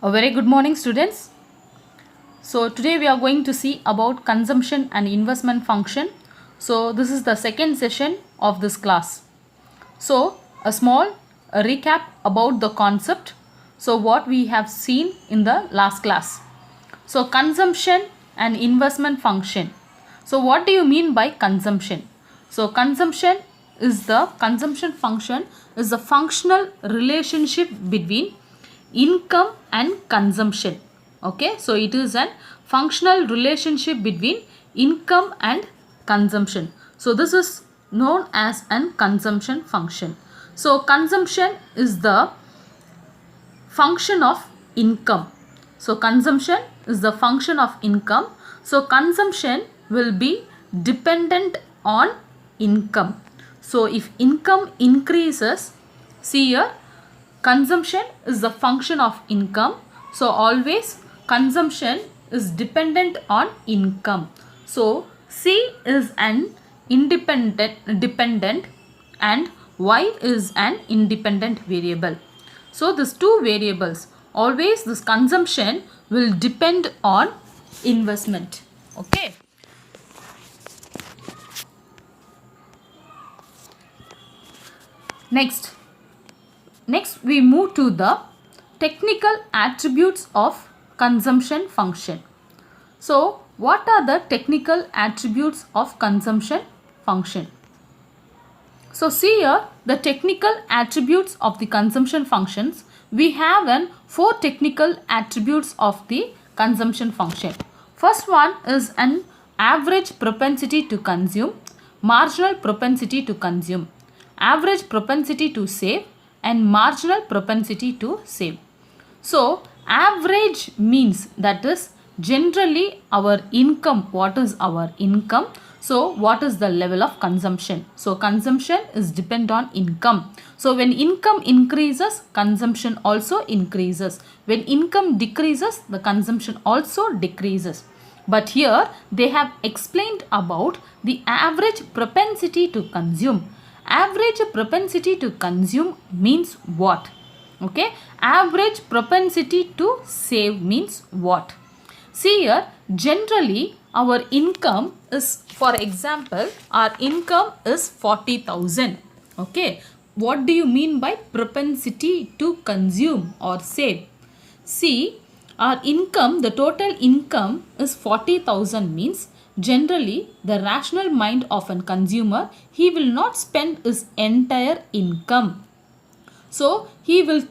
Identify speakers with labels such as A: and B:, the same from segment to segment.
A: A very good morning, students. So today we are going to see about consumption and investment function. So this is the second session of this class. So a small recap about the concept. So what we have seen in the last class. So consumption and investment function. So what do you mean by consumption? So consumption function is the functional relationship between income and consumption. Okay, so it is a functional relationship between income and consumption. So this is known as an consumption function. So consumption is the function of income. So consumption is the function of income. So consumption will be dependent on income. So if income increases, see here, consumption is the function of income. So always consumption is dependent on income. So C is an dependent and Y is an independent variable. So these two variables, always this consumption will depend on investment. Okay. Next we move to the technical attributes of consumption function. So what are the technical attributes of consumption function? So see here the technical attributes of the consumption functions. We have 4 technical attributes of the consumption function. First one is an average propensity to consume, marginal propensity to consume, average propensity to save, and marginal propensity to save. So average means that is generally our income. What is our income? So what is the level of consumption? So consumption is depend on income. So when income increases, consumption also increases. When income decreases, the consumption also decreases. But here they have explained about the average propensity to consume. Average propensity to consume means what? Okay, average propensity to save means what? See here, generally our income is, for example, our income is 40,000. Okay, what do you mean by propensity to consume or save? See, our income, the total income is 40,000 means generally the rational mind of a consumer, he will not spend his entire income. So he will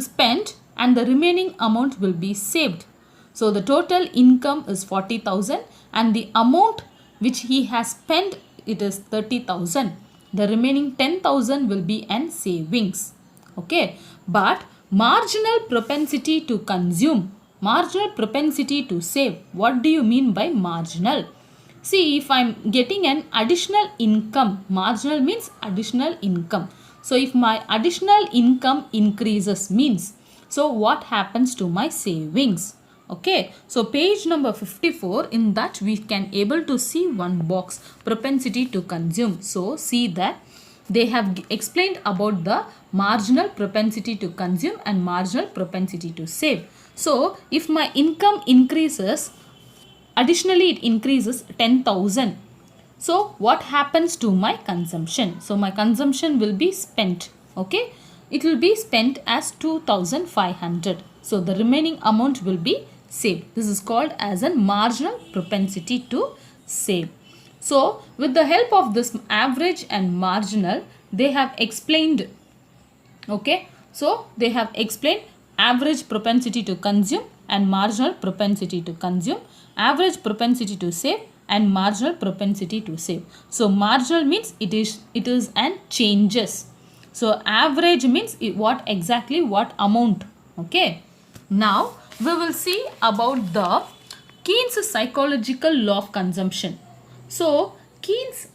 A: spend and the remaining amount will be saved. So the total income is 40,000 and the amount which he has spent, it is 30,000. The remaining 10,000 will be an savings. Okay, but marginal propensity to consume, marginal propensity to save. What do you mean by marginal? See, if I am getting an additional income, marginal means additional income. So if my additional income increases means, so what happens to my savings? Okay, so page number 54, in that we can able to see one box, propensity to consume. So see that they have explained about the marginal propensity to consume and marginal propensity to save. So if my income increases, additionally it increases 10,000. So what happens to my consumption? So my consumption will be spent. Okay, it will be spent as 2,500. So the remaining amount will be saved. This is called as a marginal propensity to save. So with the help of this average and marginal, they have explained. Okay, so they have explained average propensity to consume and marginal propensity to consume, average propensity to save and marginal propensity to save. So marginal means it is an changes. So average means what amount. Okay, now we will see about the Keynes' psychological law of consumption. So Keynes,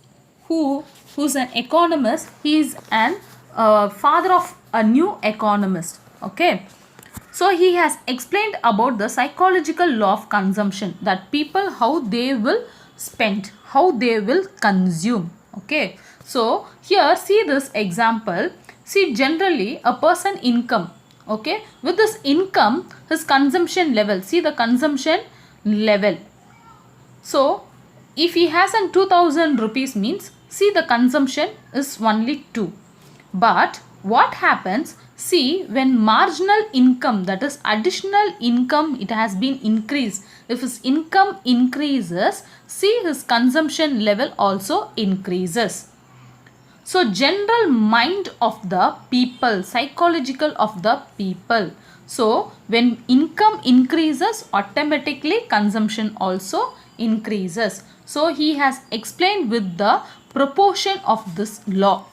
A: who's an economist, he is an father of a new economist. Okay, so he has explained about the psychological law of consumption, that people, how they will spend, how they will consume. Okay, so here see this example. See, generally a person income, Okay, with this income, his consumption level, see the consumption level. So if he has an 2000 rupees means, see the consumption is only 2. But what happens, see when marginal income, that is additional income, it has been increased. If his income increases, see his consumption level also increases. So general mind of the people, psychological of the people. So when income increases, automatically consumption also increases. So he has explained with the proportion of this law.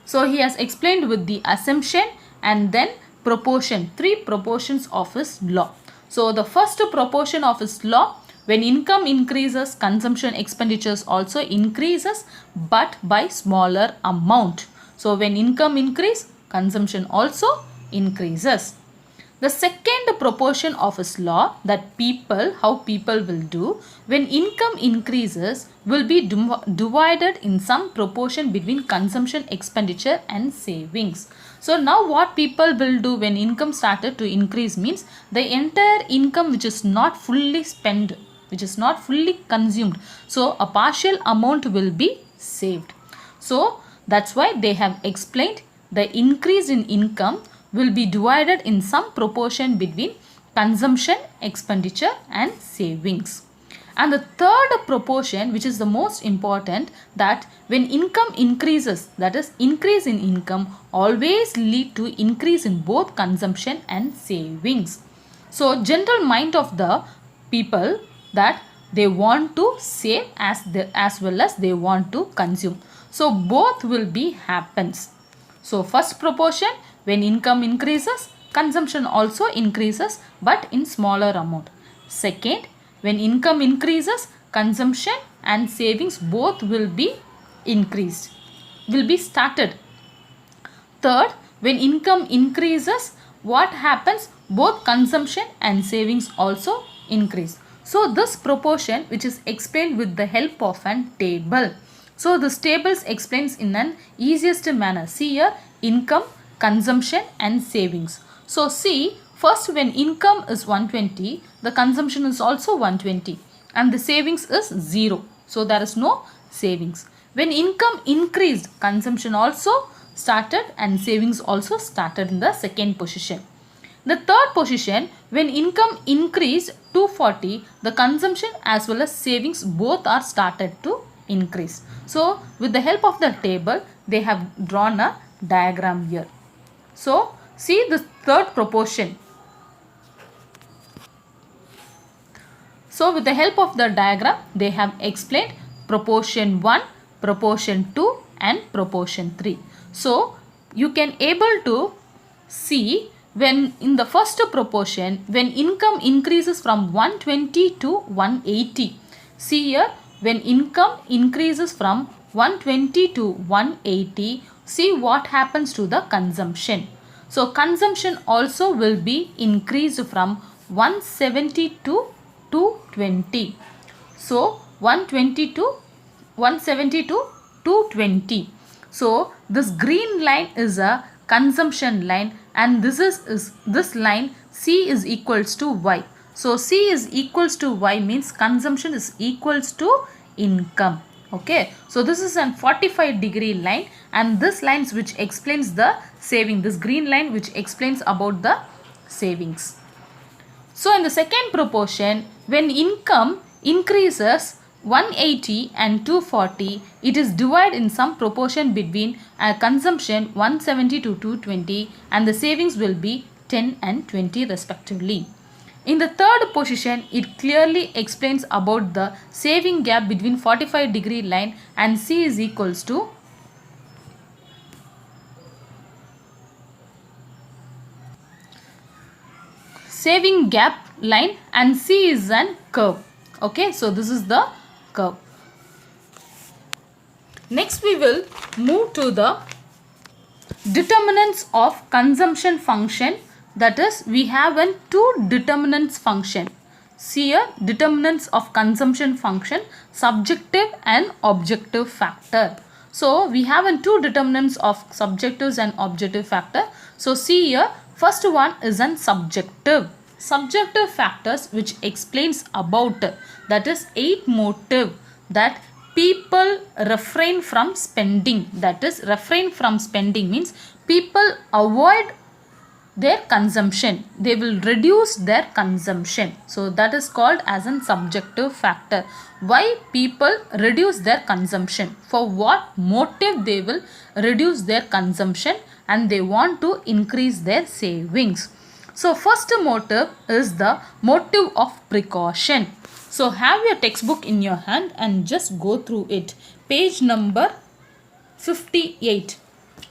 A: So he has explained with the assumption and then proportion, 3 proportions of his law. So the first proportion of his law, when income increases, consumption expenditures also increases, but by smaller amount. So when income increase, consumption also increases. The second proportion of his law, that people, how people will do, when income increases, will be divided in some proportion between consumption, expenditure and savings. So now what people will do when income started to increase means, the entire income which is not fully spent, which is not fully consumed, so a partial amount will be saved. So that's why they have explained the increase in income will be divided in some proportion between consumption, expenditure and savings. And the third proportion, which is the most important, that when income increases, that is increase in income always lead to increase in both consumption and savings. So general mind of the people, that they want to save as well as they want to consume. So both will be happens. So first proportion, when income increases, consumption also increases, but in smaller amount. Second, when income increases, consumption and savings both will be increased, will be started. Third, when income increases, what happens? Both consumption and savings also increase. So this proportion, which is explained with the help of an table. So this table explains in an easiest manner. See here, income, consumption and savings. So see, first when income is 120, the consumption is also 120 and the savings is 0. So there is no savings. When income increased, consumption also started and savings also started in the second position. The third position, when income increased 240, the consumption as well as savings both are started to increase. So with the help of the table, they have drawn a diagram here. So see the third proportion. So with the help of the diagram, they have explained proportion 1, proportion 2 and proportion 3. So you can able to see, when in the first proportion, when income increases from 120 to 180. See here, when income increases from 120 to 180, see what happens to the consumption. So consumption also will be increased from 170 to 220. So 120 to 170 to 220. So this green line is a consumption line and this is this line C is equals to Y. So C is equals to Y means consumption is equals to income. Okay, so this is an 45-degree line and this lines which explains the saving, this green line which explains about the savings. So in the second proportion, when income increases 180 and 240, it is divided in some proportion between consumption 170 to 220 and the savings will be 10 and 20 respectively. In the third position, it clearly explains about the saving gap between 45-degree line and C is equals to saving gap line and C is an curve. Okay, so this is the curve. Next we will move to the determinants of consumption function. That is, we have an two determinants function. See here, determinants of consumption function, subjective and objective factor. So we have an two determinants of subjective and objective factor. So see here, First one is an subjective factors which explains about, that is 8 motive that people refrain from spending. That is, refrain from spending means people avoid their consumption, they will reduce their consumption. So that is called as a subjective factor. Why people reduce their consumption, for what motive they will reduce their consumption, and they want to increase their savings. So first motive is the motive of precaution. So have your textbook in your hand and just go through it. Page number 58.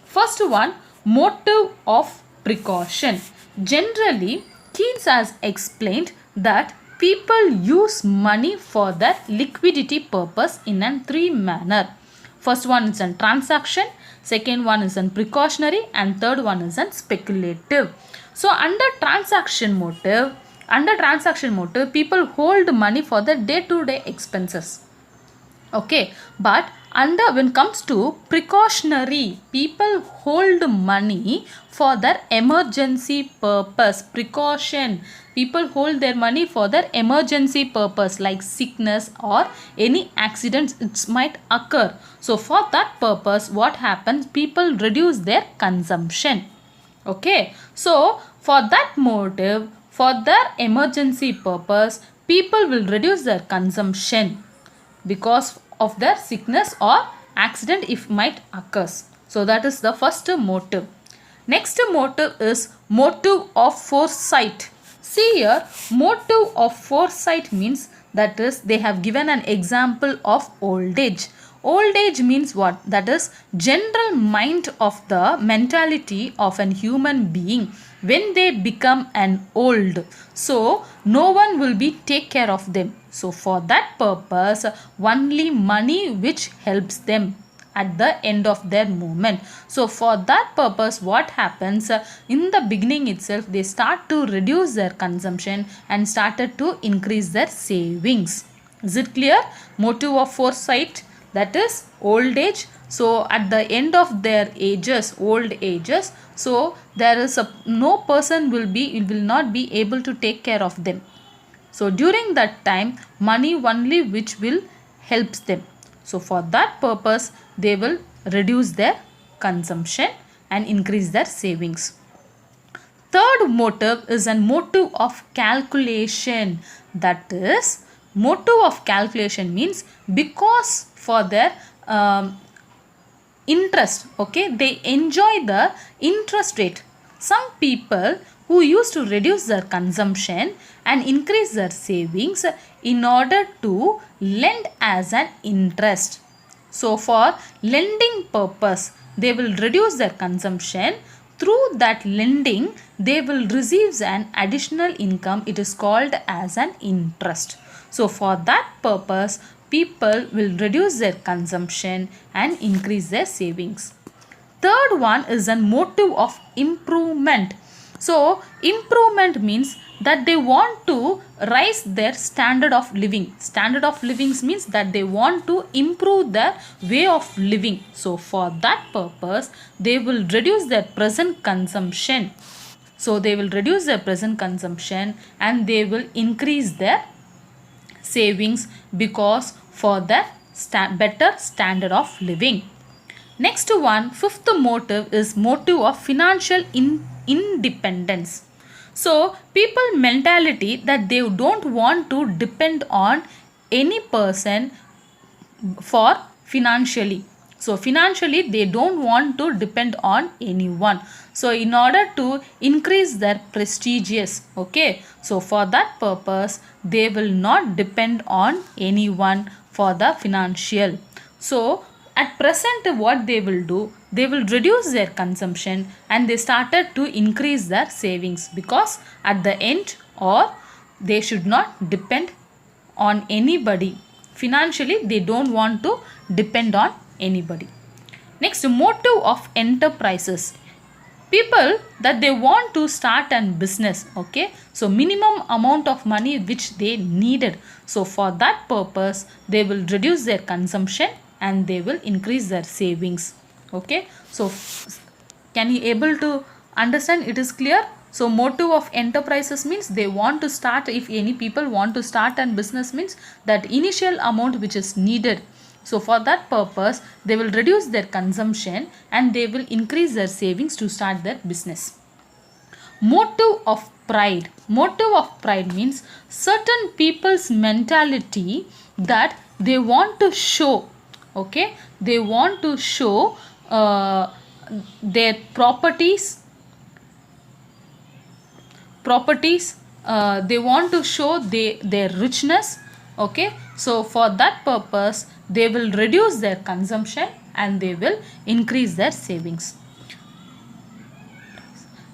A: First one, motive of precaution. Generally, Keynes has explained that people use money for their liquidity purpose in a 3 manner. First one is a transaction, second one is a precautionary, and third one is a speculative. So under transaction motive, people hold money for the day-to-day expenses. Okay, but when it comes to precautionary, people hold money for their emergency purpose. Precaution, people hold their money for their emergency purpose like sickness or any accidents it might occur. So for that purpose, what happens? People reduce their consumption. Okay, so for that motive, for their emergency purpose, people will reduce their consumption because of their sickness or accident if might occurs. So that is the first motive. Next motive is motive of foresight. See here, motive of foresight means, that is, they have given an example of old age. Old age means what? That is general mind of the mentality of an human being when they become an old. So no one will be take care of them. So for that purpose, only money which helps them at the end of their movement. So for that purpose, what happens? In the beginning itself, they start to reduce their consumption and started to increase their savings. Is it clear? Motive of foresight, that is old age. So at the end of their ages, old ages, so there is no person will not be able to take care of them. So during that time, money only which will helps them. So for that purpose, they will reduce their consumption and increase their savings. Third motive is a motive of calculation. That is, motive of calculation means because for their interest, okay, they enjoy the interest rate. Some people who used to reduce their consumption and increase their savings in order to lend as an interest. So for lending purpose, they will reduce their consumption. Through that lending, they will receive an additional income. It is called as an interest. So for that purpose, people will reduce their consumption and increase their savings. Third one is a motive of improvement. So improvement means that they want to raise their standard of living. Standard of living means that they want to improve their way of living. So for that purpose, they will reduce their present consumption. So they will reduce their present consumption and they will increase their savings because for the better standard of living. Next one, fifth motive is motive of financial independence. So people mentality that they don't want to depend on any person for financially. So financially they don't want to depend on anyone. So in order to increase their prestigious, okay, so for that purpose they will not depend on anyone for the financial. So at present what they will do, they will reduce their consumption and they started to increase their savings because at the end or they should not depend on anybody. Financially they don't want to depend on anybody. Next, motive of enterprises. People that they want to start a business, okay, so minimum amount of money which they needed. So for that purpose they will reduce their consumption and they will increase their savings. Okay, so can you able to understand? It is clear? So motive of enterprises means they want to start, if any people want to start a business, means that initial amount which is needed. So for that purpose they will reduce their consumption and they will increase their savings to start their business. Motive of pride. Motive of pride means certain people's mentality that they want to show, okay, they want to show their properties, they want to show their richness, okay. So for that purpose they will reduce their consumption and they will increase their savings.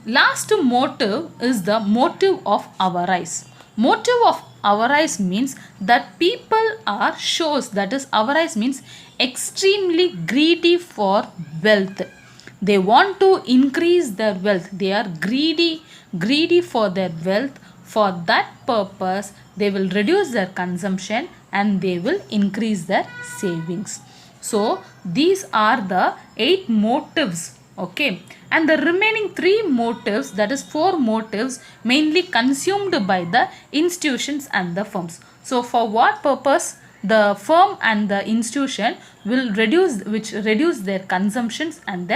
A: Last motive is the motive of avarice. Motive of avarice means that people are shows, that is avarice means extremely greedy for wealth. They want to increase their wealth. They are greedy for their wealth. For that purpose they will reduce their consumption and they will increase their savings. So these are the 8 motives, okay, and the remaining 3 motives, that is 4 motives, mainly consumed by the institutions and the firms. So for what purpose the firm and the institution will reduce their consumptions and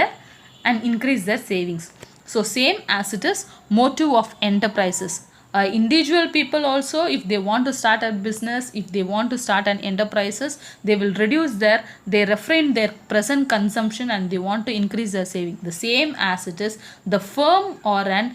A: increase their savings. So same as it is motive of enterprises. Individual people also, if they want to start a business, if they want to start an enterprises, they will they refrain their present consumption and they want to increase their saving. The same as it is the firm or an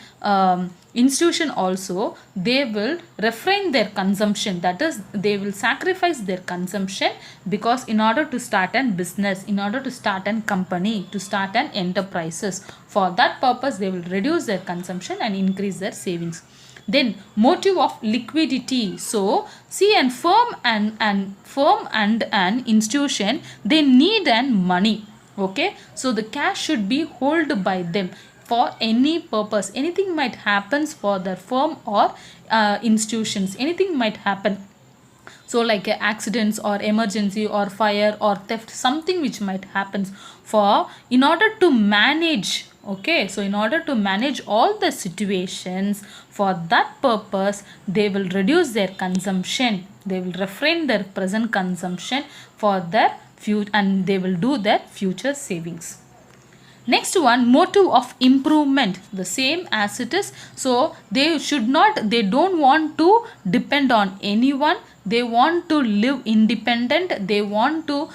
A: institution also, they will refrain their consumption, that is they will sacrifice their consumption, because in order to start an business, in order to start an company, to start an enterprises, for that purpose they will reduce their consumption and increase their savings. Then motive of liquidity. So see, an firm and an institution, they need an money, okay. So the cash should be held by them for any purpose. Anything might happen for the firm or institutions, anything might happen. So like accidents or emergency or fire or theft, something which might happen, for in order to manage, okay, so in order to manage all the situations, for that purpose they will reduce their consumption, they will refrain their present consumption for their future, and they will do their future savings. Next one, motive of improvement, the same as it is. So they don't want to depend on anyone, they want to live independent, they want to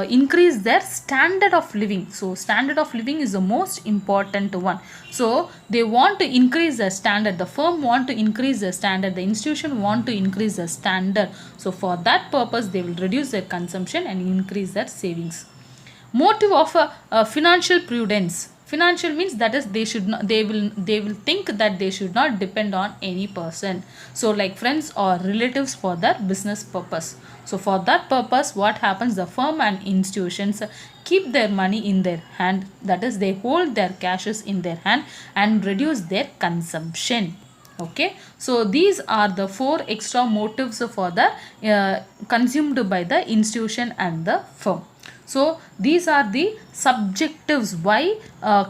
A: increase their standard of living. So standard of living is the most important one. So they want to increase their standard, the firm want to increase their standard, the institution want to increase their standard. So for that purpose they will reduce their consumption and increase their savings. Motive of financial prudence. Financial means that is they will think that they should not depend on any person, so like friends or relatives, for their business purpose. So for that purpose what happens, the firm and institutions keep their money in their hand, that is they hold their cashes in their hand and reduce their consumption, okay. So these are the 4 extra motives for the consumed by the institution and the firm. So these are the subjectives why how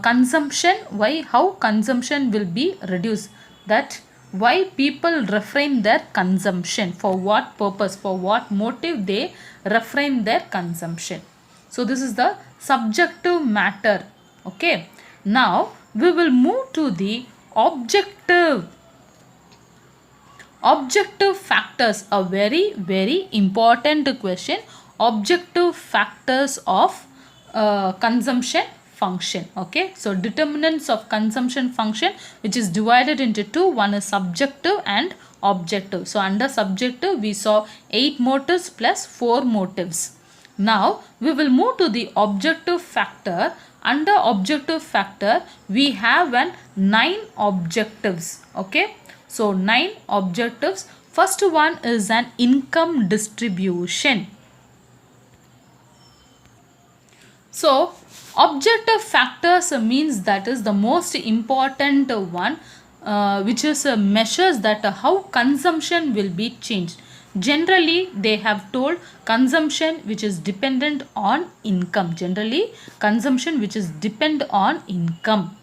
A: consumption will be reduced, that why people refrain their consumption, for what purpose, for what motive they refrain their consumption. So this is the subjective matter, okay. Now we will move to the objective factors, a very important question. Objective factors of consumption function, okay. So determinants of consumption function, which is divided into 2, one is subjective and objective. So under subjective we saw 8 motives plus 4 motives. Now we will move to the objective factor. Under objective factor we have 9 objectives, okay. So 9 objectives. First one is an income distribution. So objective factors means that is the most important one, which is measures that how consumption will be changed. Generally they have told consumption which is dependent on income. Generally consumption which is depend on income.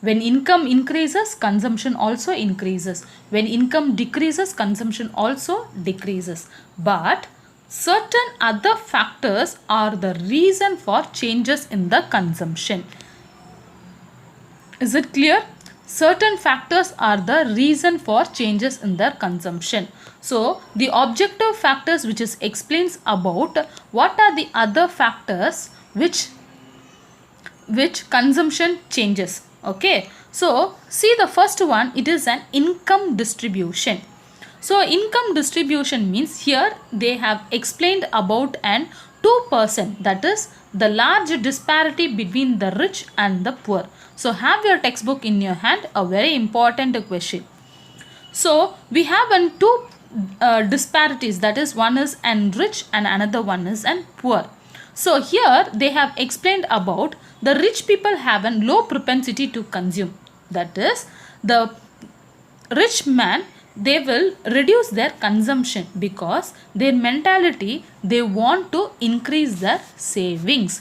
A: When income increases, consumption also increases. When income decreases, consumption also decreases. But certain other factors are the reason for changes in the consumption. Is it clear? Certain factors are the reason for changes in their consumption. So, the objective factors which is explains about what are the other factors which consumption changes. Okay. So, see the first one, it is an income distribution. So, income distribution means here they have explained about an 2%, that is the large disparity between the rich and the poor. So, have your textbook in your hand, a very important question. So, we have two disparities, that is one is an rich and another one is an poor. So, here they have explained about the rich people have a low propensity to consume. That is, the rich man, they will reduce their consumption because their mentality, they want to increase their savings.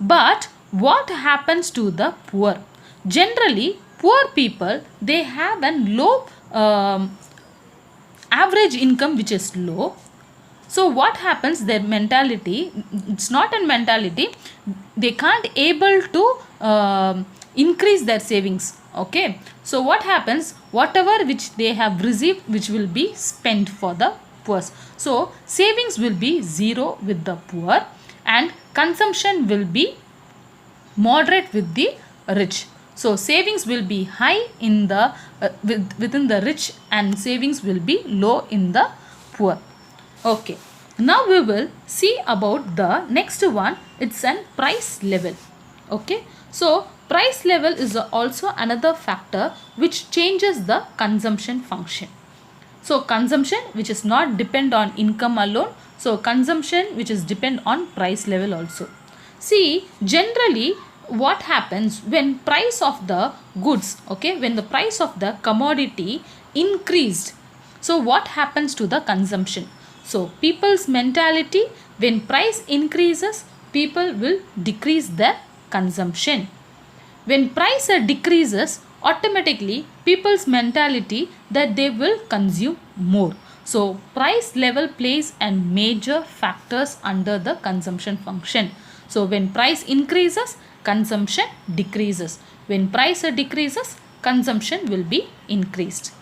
A: But what happens to the poor? Generally, poor people, they have a low average income which is low. So what happens, their mentality, it's not a mentality, they can't able to increase their savings. Okay. So what happens, whatever which they have received, which will be spent for the poor. So savings will be zero with the poor and consumption will be moderate with the rich. So savings will be high in the within the rich and savings will be low in the poor. Okay. Now we will see about the next one. It's an price level. Okay. So price level is also another factor which changes the consumption function. So consumption which is not depend on income alone. So consumption which is depend on price level also. See, generally what happens when price of the goods, okay, when the price of the commodity increased, so what happens to the consumption? So people's mentality, when price increases, people will decrease their consumption. When price decreases, automatically people's mentality that they will consume more. So price level plays a major factors under the consumption function. So when price increases, consumption decreases. When price decreases, consumption will be increased.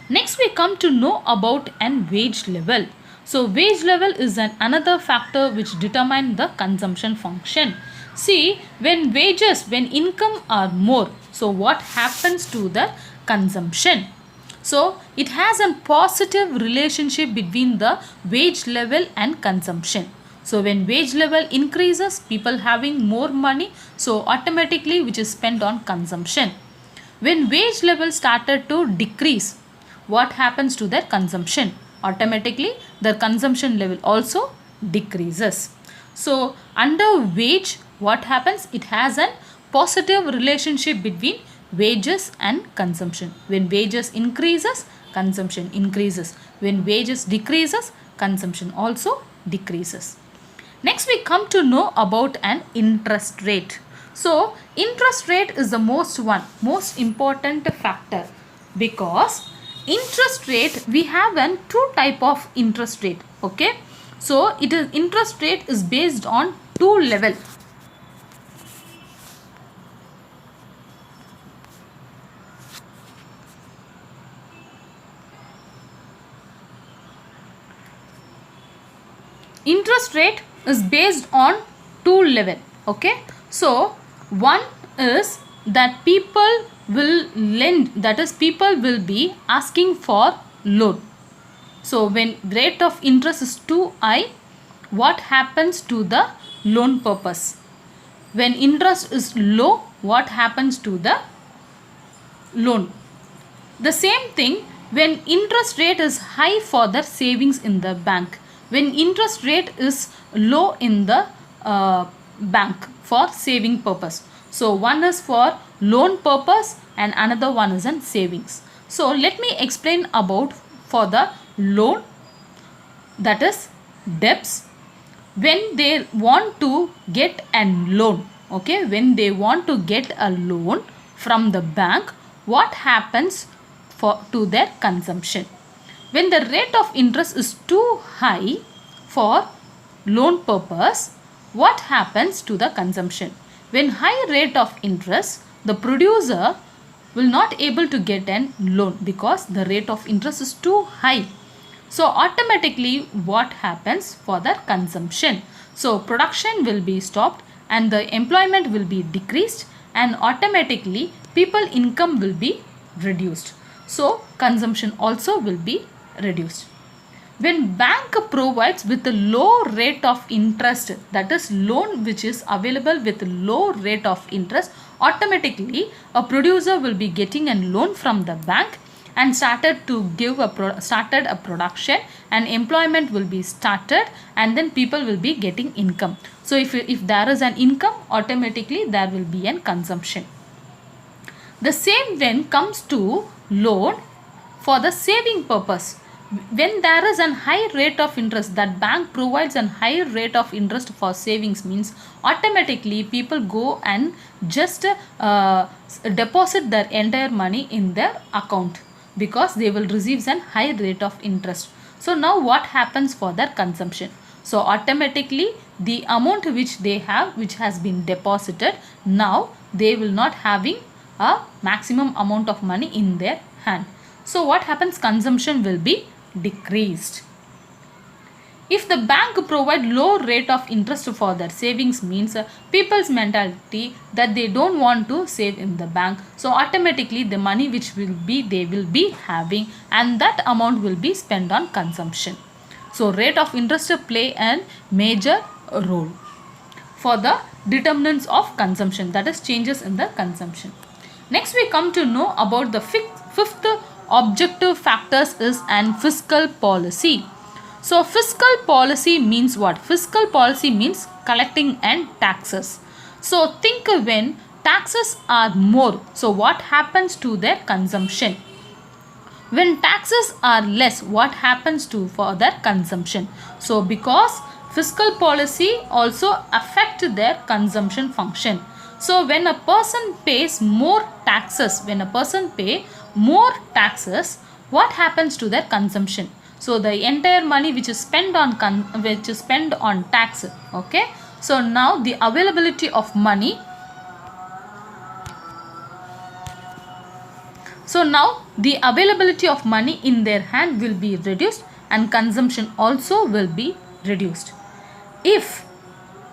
A: Next we come to know about an wage level. So wage level is another factor which determine the consumption function. See, when wages, when income are more, so what happens to the consumption? So it has a positive relationship between the wage level and consumption. So when wage level increases, people having more money, so automatically which is spent on consumption. When wage level started to decrease, what happens to their consumption? Automatically their consumption level also decreases. So under wage, what happens? It has a positive relationship between wages and consumption. When wages increases, consumption increases. When wages decreases, consumption also decreases. Next we come to know about an interest rate. So interest rate is the most important factor, because interest rate, we have an two type of interest rate. Okay. So it is interest rate is based on two level. Interest rate is based on two level. Okay. So one is that people will lend, that is people will be asking for loan. So when rate of interest is too high, what happens to the loan purpose? When interest is low, what happens to the loan? The same thing when interest rate is high for the savings in the bank. When interest rate is low in the bank for saving purpose. So one is for loan purpose and another one is in savings. So let me explain about for the loan, that is debts. When they want to get a loan, okay, when they want to get a loan, from the bank, what happens to their consumption? When the rate of interest is too high for loan purpose, what happens to the consumption? When high rate of interest, the producer will not able to get a loan because the rate of interest is too high. So automatically what happens for the consumption? So production will be stopped and the employment will be decreased, and automatically people income will be reduced. So consumption also will be reduced. When bank provides with a low rate of interest, that is loan which is available with low rate of interest, automatically a producer will be getting a loan from the bank and started a production, and employment will be started, and then people will be getting income. So if there is an income, automatically there will be an consumption. The same when comes to loan for the saving purpose. When there is a high rate of interest, that bank provides a high rate of interest for savings, means automatically people go and just deposit their entire money in their account because they will receive a high rate of interest. So now what happens for their consumption? So automatically the amount which they have, which has been deposited, now they will not having a maximum amount of money in their hand. So what happens? Consumption will be decreased. If the bank provide low rate of interest for their savings, means people's mentality that they don't want to save in the bank. So automatically the money which they will be having, and that amount will be spent on consumption. So rate of interest play a major role for the determinants of consumption, that is changes in the consumption. Next we come to know about the fifth objective factors is an fiscal policy. So fiscal policy means what? Fiscal policy means collecting and taxes. So think when taxes are more, so what happens to their consumption? When taxes are less, what happens to for their consumption? So because fiscal policy also affect their consumption function. So when a person pays more taxes, what happens to their consumption? So the entire money which is spent on tax, okay. So now the availability of money, in their hand will be reduced, and consumption also will be reduced. If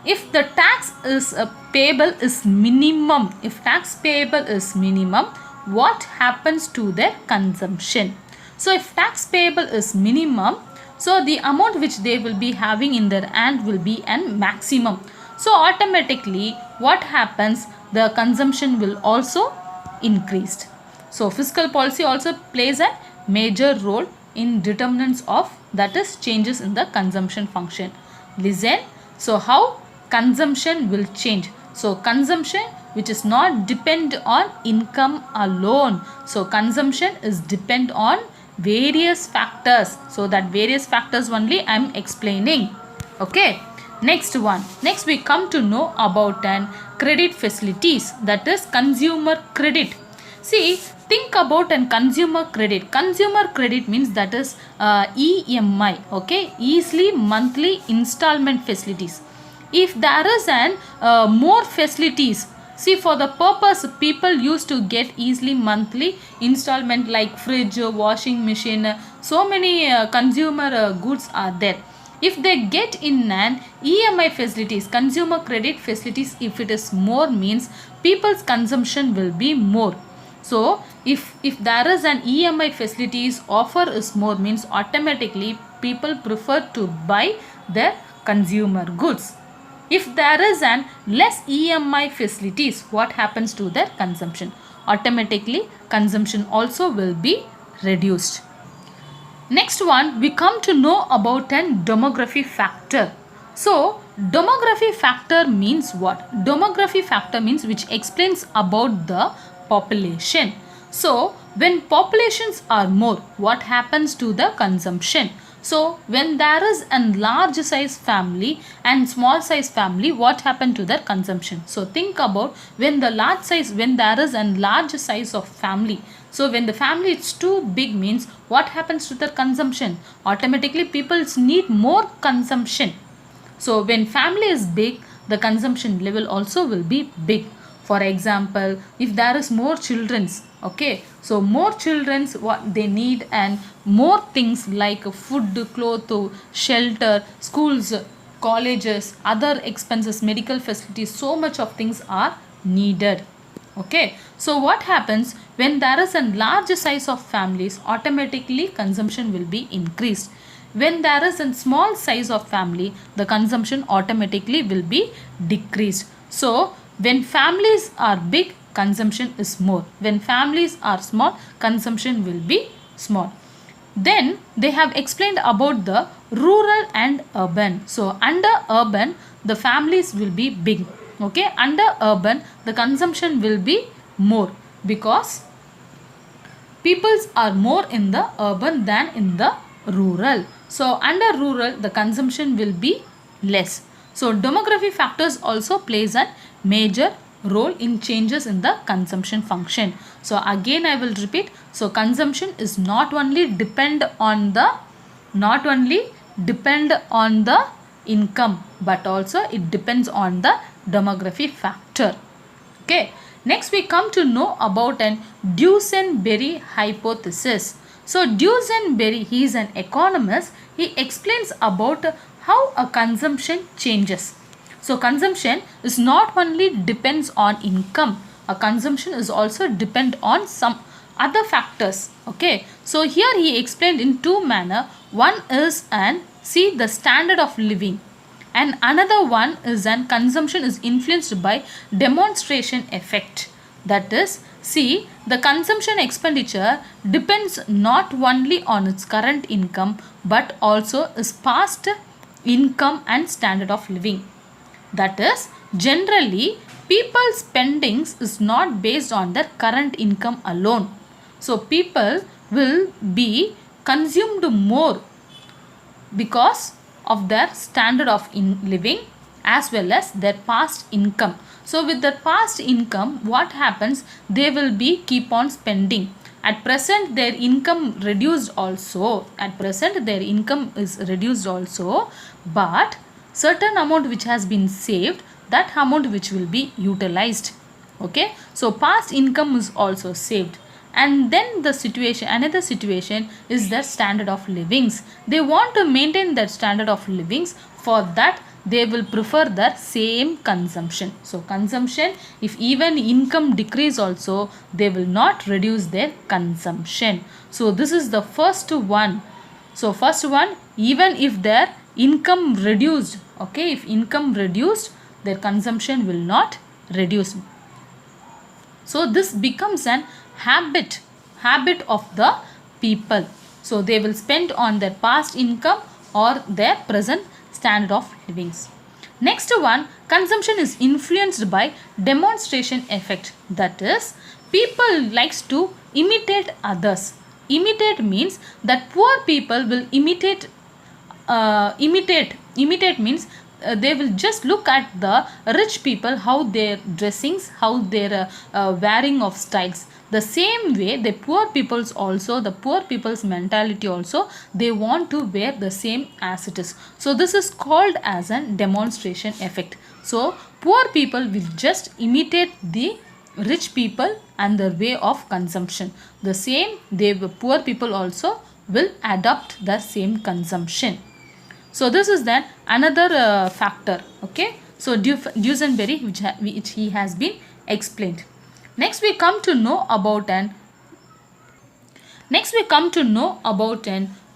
A: the tax is payable is minimum, what happens to their consumption? So if tax payable is minimum, so the amount which they will be having in their hand will be an maximum. So automatically what happens? The consumption will also increase. So fiscal policy also plays a major role in determinants of, that is changes in the consumption function. Listen, so how consumption will change? So consumption which is not depend on income alone. So consumption is depend on various factors. So that various factors only I am explaining. Okay. Next we come to know about an credit facilities, that is consumer credit. See, think about an consumer credit. Consumer credit means that is EMI, okay, easily monthly installment facilities. If there is an more facilities, see, for the purpose people used to get easily monthly installment like fridge, washing machine, so many consumer goods are there. If they get in an EMI facilities, consumer credit facilities, if it is more, means people's consumption will be more. So if there is an EMI facilities offer is more, means automatically people prefer to buy their consumer goods. If there is an less EMI facilities, what happens to their consumption? Automatically consumption also will be reduced. Next one, we come to know about an demography factor. So demography factor means what? Demography factor means which explains about the population. So when populations are more, what happens to the consumption? So when there is a large size family and small size family, what happened to their consumption? So think about when there is a large size of family. So when the family is too big means what happens to their consumption? Automatically people need more consumption. So when family is big, the consumption level also will be big. For example, if there is more children's, okay, so more children's what they need and more things like food, clothes, shelter, schools, colleges, other expenses, medical facilities, so much of things are needed. Okay, so what happens when there is a large size of families, automatically consumption will be increased. When there is a small size of family, the consumption automatically will be decreased. So when families are big, consumption is more. When families are small, consumption will be small. Then they have explained about the rural and urban. So under urban, the families will be big. Okay, under urban, the consumption will be more because peoples are more in the urban than in the rural. So under rural, the consumption will be less. So demography factors also plays a major role in changes in the consumption function. So again I will repeat. So consumption is not only depend on the income, but also it depends on the demography factor. Okay. Next we come to know about an Duesenberry hypothesis. So Duesenberry, he is an economist. He explains about how a consumption changes. So consumption is not only depends on income. A consumption is also depend on some other factors. Okay. So here he explained in two manner. One is the standard of living, and another one is consumption is influenced by demonstration effect. That is, see, the consumption expenditure depends not only on its current income but also its past income and standard of living. That is, generally people's spendings is not based on their current income alone. So people will be consumed more because of their standard of living as well as their past income. So with their past income, what happens? They will be keep on spending. At present their income reduced also. At present their income is reduced also, but certain amount which has been saved, that amount which will be utilized. Okay, so past income is also saved. And then another situation is their standard of livings. They want to maintain that standard of livings. For that they will prefer the same consumption. So consumption, if even income decrease also, they will not reduce their consumption. So this is the first one. So first one, even if their income reduced, okay, if income reduced, their consumption will not reduce. So this becomes an habit of the people. So they will spend on their past income or their present standard of livings. Next one, consumption is influenced by demonstration effect. That is, people likes to imitate others. Imitate means that poor people will imitate means they will just look at the rich people, how their dressings, how their wearing of styles. The same way the poor people's mentality also, they want to wear the same as it is. So this is called as a demonstration effect. So poor people will just imitate the rich people and their way of consumption. The same, poor people also will adopt the same consumption. So this is then another factor. Okay. So Duesenberry, which he has been explained. Next we come to know about an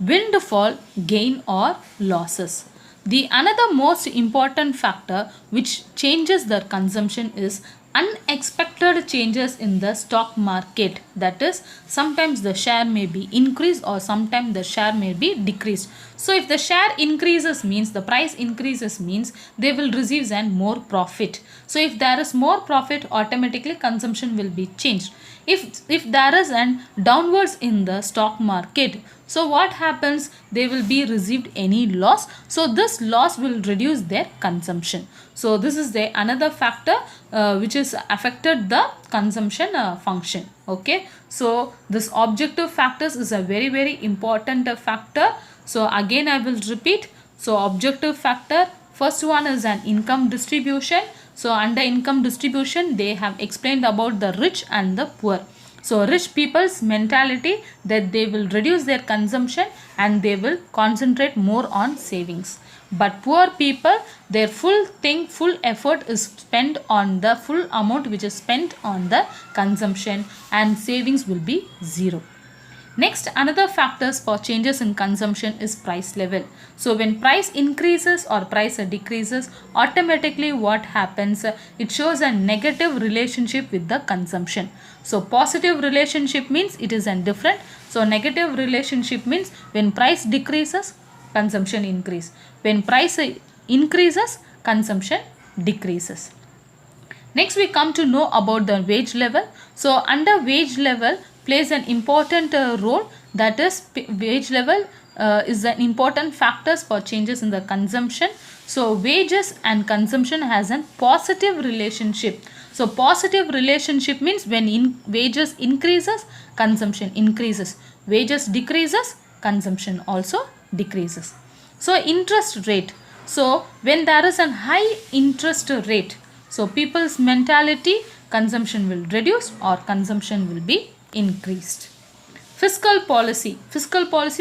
A: windfall gain or losses. The another most important factor which changes their consumption is unexpected changes in the stock market. That is, sometimes the share may be increased or sometimes the share may be decreased. So if the share increases means, the price increases means, they will receive more profit. So if there is more profit, automatically consumption will be changed. If there is an downwards in the stock market, So what happens? They will be received any loss. So this loss will reduce their consumption. So this is the another factor which is affected the consumption function. Okay. So this objective factors is a very important factor. So again I will repeat. So objective factor, first one is an income distribution. So under income distribution they have explained about the rich and the poor. So rich people's mentality that they will reduce their consumption and they will concentrate more on savings. But poor people, their full effort is spent on the full amount which is spent on the consumption, and savings will be zero. Next, another factors for changes in consumption is price level. So when price increases or price decreases, automatically what happens? It shows a negative relationship with the consumption. So positive relationship means it is indifferent. So negative relationship means when price decreases, consumption increase. When price increases, consumption decreases. Next we come to know about the wage level. So under wage level plays an important role, that is wage level is an important factors for changes in the consumption. So wages and consumption has a positive relationship. So positive relationship means when wages increases, consumption increases. Wages decreases, consumption also decreases. So interest rate. So when there is a high interest rate, so people's mentality, consumption will reduce or consumption will be increased. Fiscal policy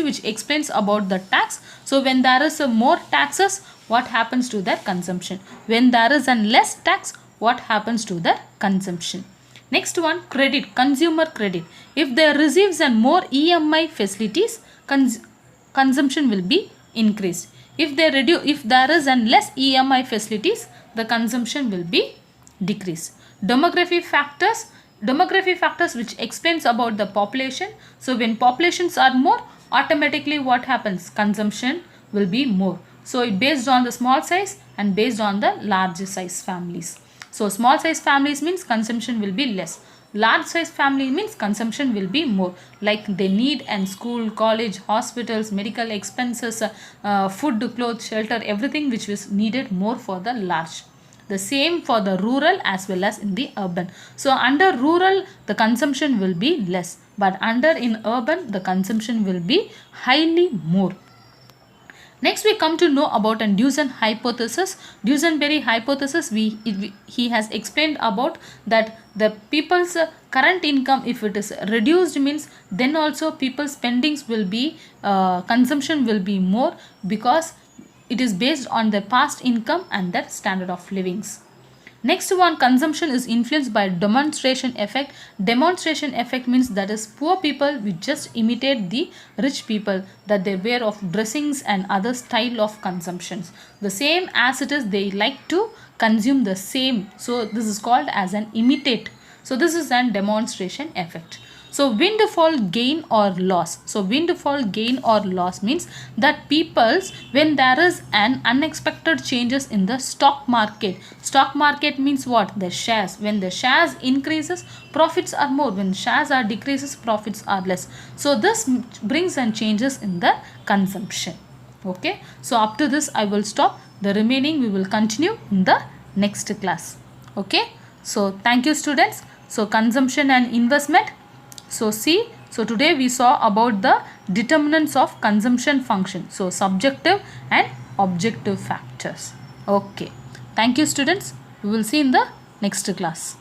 A: which explains about the tax. So when there is a more taxes, what happens to their consumption? When there is a less tax, what happens to their consumption? Next one, credit, consumer credit. If they receives a more EMI facilities, consumption will be increased. If there is a less EMI facilities, the consumption will be decreased. Demography factors which explains about the population. So when populations are more, automatically what happens? Consumption will be more. So it based on the small size and based on the large size families. So small size families means consumption will be less. Large size family means consumption will be more, like they need and school, college, hospitals, medical expenses, food, clothes, shelter, everything which is needed more for the large. The same for the rural as well as in the urban. So under rural the consumption will be less, but under in urban the consumption will be highly more. Next we come to know about a Dusan hypothesis. Duesenberry hypothesis, he has explained about that the people's current income, if it is reduced means, then also people's spendings will be, consumption will be more, because it is based on their past income and their standard of livings. Next one, consumption is influenced by demonstration effect. Demonstration effect means that is poor people will just imitate the rich people, that they wear of dressings and other style of consumptions. The same as it is, they like to consume the same. So this is called as an imitate. So this is an demonstration effect. So windfall gain or loss. So windfall gain or loss means that people's, when there is an unexpected changes in the stock market. Stock market means what? The shares. When the shares increases, profits are more. When shares are decreases, profits are less. So this brings and changes in the consumption. Okay. So up to this I will stop. The remaining we will continue in the next class. Okay. So thank you students. So consumption and investment. So see, so today we saw about the determinants of consumption function. So subjective and objective factors. Okay. Thank you students. We will see in the next class.